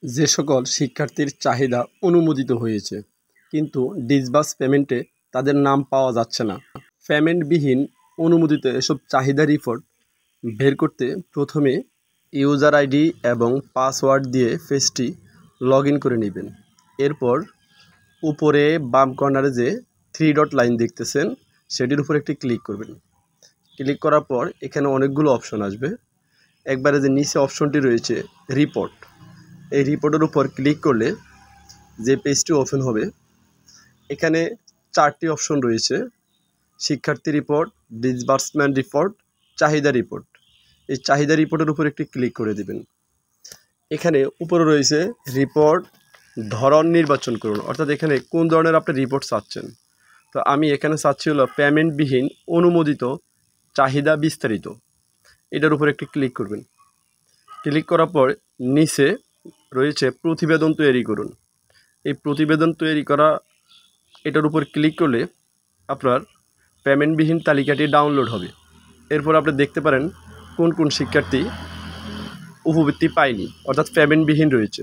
যে সকল শিক্ষার্থীর চাহিদা অনুমোদিত হয়েছে কিন্তু ডিসবার্স পেমেন্টে তাদের নাম পাওয়া যাচ্ছে না, পেমেন্টবিহীন অনুমোদিত এসব চাহিদা রিপোর্ট বের করতে প্রথমে ইউজার আইডি এবং পাসওয়ার্ড দিয়ে পেজটি লগ ইন করে নেবেন। এরপর উপরে বাম কর্নারে যে 3 ডট লাইন দেখতেছেন সেটির উপর একটি ক্লিক করবেন। ক্লিক করার পর এখানে অনেকগুলো অপশন আসবে। একবারে যে নিচে অপশনটি রয়েছে রিপোর্ট, এই রিপোর্টের উপর ক্লিক করলে যে পেজটি ওপেন হবে এখানে 4টি অপশন রয়েছে: শিক্ষার্থী রিপোর্ট, ডিসবার্সমেন্ট রিপোর্ট, চাহিদা রিপোর্ট। এই চাহিদা রিপোর্টের উপর একটি ক্লিক করে দিবেন। এখানে উপরে রয়েছে রিপোর্ট ধরন নির্বাচন করুন, অর্থাৎ এখানে কোন ধরনের আপনি রিপোর্ট চাচ্ছেন। তো আমি এখানে চাচ্ছি হলো পেমেন্টবিহীন অনুমোদিত চাহিদা বিস্তারিত, এটার উপর একটি ক্লিক করবেন। ক্লিক করার পর নিচে রয়েছে প্রতিবেদন তৈরি করুন। এই প্রতিবেদন তৈরি করা এটার উপর ক্লিক করলে আপনার পেমেন্টবিহীন তালিকাটি ডাউনলোড হবে। এরপর আপনি দেখতে পারেন কোন কোন শিক্ষার্থী উপবৃত্তি পায়নি, অর্থাৎ পেমেন্টবিহীন রয়েছে।